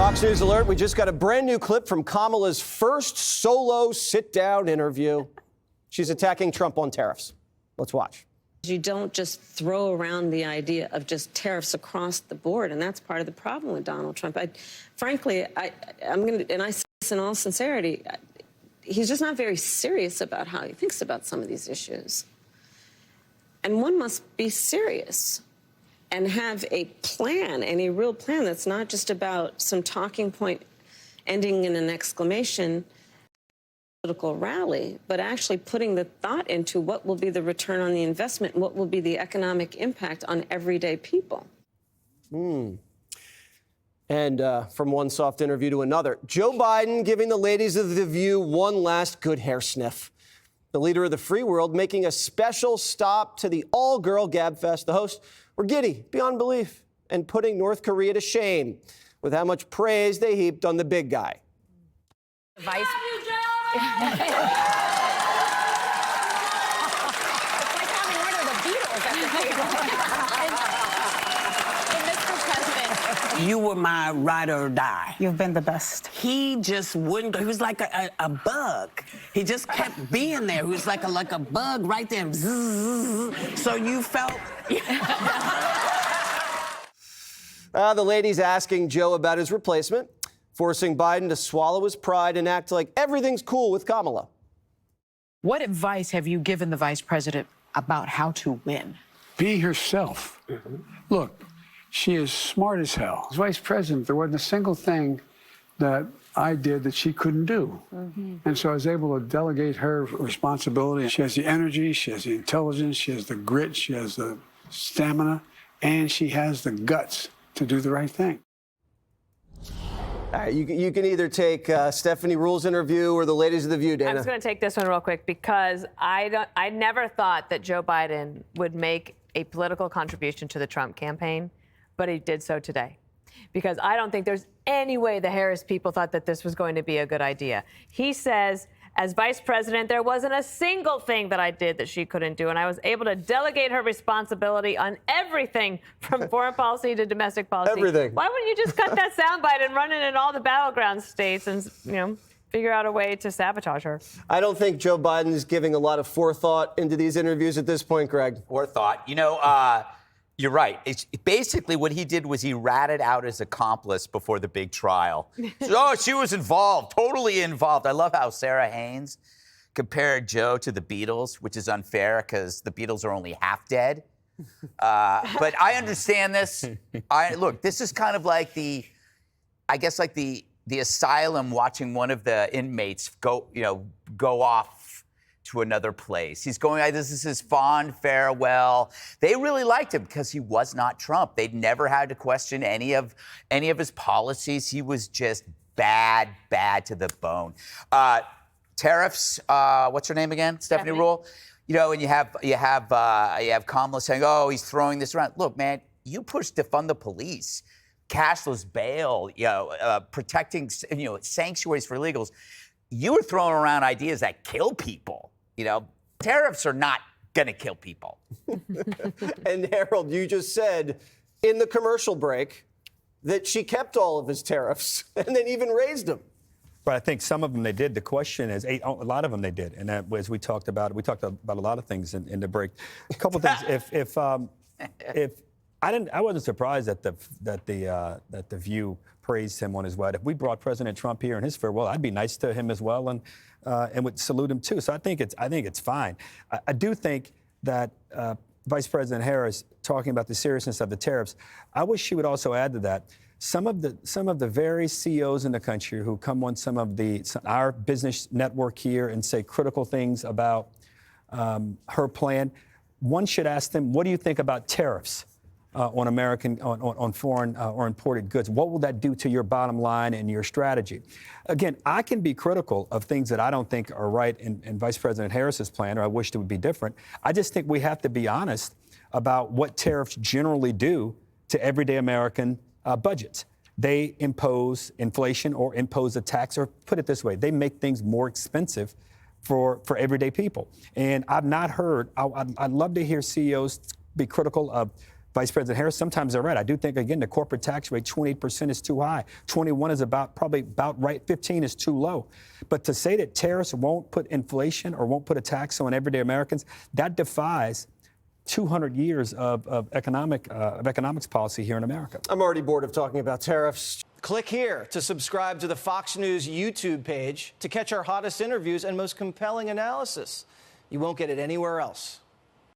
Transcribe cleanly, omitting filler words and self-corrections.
Fox News alert. We just got a brand new clip from Kamala's first solo sit-down interview. She's attacking Trump on tariffs. Let's watch. You don't just throw around the idea of just tariffs across the board, and that's part of the problem with Donald Trump. Frankly, I'm going to, and I say this in all sincerity, he's just not very serious about how he thinks about some of these issues. And one must be serious and have a plan, and a real plan that's not just about some talking point ending in an exclamation political rally, but actually putting the thought into what will be the return on the investment, what will be the economic impact on everyday people. And from one soft interview to another, Joe Biden giving the ladies of The View one last good hair sniff. The leader of the free world making a special stop to the all-girl gabfest. The hosts were giddy beyond belief and putting North Korea to shame with how much praise they heaped on the big guy. Vice. It's like having one of the Beatles at the table. And Mr. President, you were my ride or die. You've been the best. He just wouldn't go. He was like a bug. He just kept being there. He was like a bug right there. Zzz. So you felt... The ladies asking Joe about his replacement, forcing Biden to swallow his pride and act like everything's cool with Kamala. What advice have you given the vice president about how to win? Be herself. Look, she is smart as hell. As vice president, there wasn't a single thing that I did that she couldn't do. And so I was able to delegate her responsibility. She has the energy, she has the intelligence, she has the grit, she has the stamina, and she has the guts to do the right thing. All right, you can either take Stephanie Ruhle's interview or the ladies of The View, Dana. I'm just going to take this one real quick because I never thought that Joe Biden would make a political contribution to the Trump campaign, but he did so today. Because I don't think there's any way the Harris people thought that this was going to be a good idea. He says, as vice president, there wasn't a single thing that I did that she couldn't do, and I was able to delegate her responsibility on everything from foreign policy to domestic policy. Everything. Why wouldn't you just cut that soundbite and run it in all the battleground states and, figure out a way to sabotage her? I don't think Joe Biden is giving a lot of forethought into these interviews at this point, Greg. Forethought. You're right. It's basically what he did was he ratted out his accomplice before the big trial. Oh, she was involved, totally involved. I love how Sarah Haynes compared Joe to the Beatles, which is unfair because the Beatles are only half dead. But I understand this. Look, this is kind of like the asylum watching one of the inmates go off to another place. He's going, this is his fond farewell. They really liked him because he was not Trump. They'd never had to question any of his policies. He was just bad to the bone. Tariffs, what's her name again? Stephanie Ruhle? And you have Kamala saying, oh, he's throwing this around. Look, man, you push defund the police, cashless bail, protecting, sanctuaries for illegals. You were throwing around ideas that kill people. Tariffs are not going to kill people. And Harold, you just said in the commercial break that she kept all of his tariffs and then even raised them. But I think some of them they did. The question is, a lot of them they did. And that, as we talked about a lot of things in the break. A couple things. If I wasn't surprised that the View praised him on his way. If we brought President Trump here in his farewell, I'd be nice to him as well and would salute him too. So I think it's fine. I do think that Vice President Harris talking about the seriousness of the tariffs. I wish she would also add to that some of the very CEOs in the country who come on our business network here and say critical things about her plan. One should ask them, what do you think about tariffs? On foreign or imported goods. What will that do to your bottom line and your strategy? Again, I can be critical of things that I don't think are right in Vice President Harris's plan, or I wish it would be different. I just think we have to be honest about what tariffs generally do to everyday American budgets. They impose inflation or impose a tax, or put it this way, they make things more expensive for everyday people. And I've not heard, I'd love to hear CEOs be critical of Vice President Harris, sometimes they're right. I do think, again, the corporate tax rate, 28% is too high. 21 is probably about right. 15 is too low. But to say that tariffs won't put inflation or won't put a tax on everyday Americans, that defies 200 years of economics policy here in America. I'm already bored of talking about tariffs. Click here to subscribe to the Fox News YouTube page to catch our hottest interviews and most compelling analysis. You won't get it anywhere else.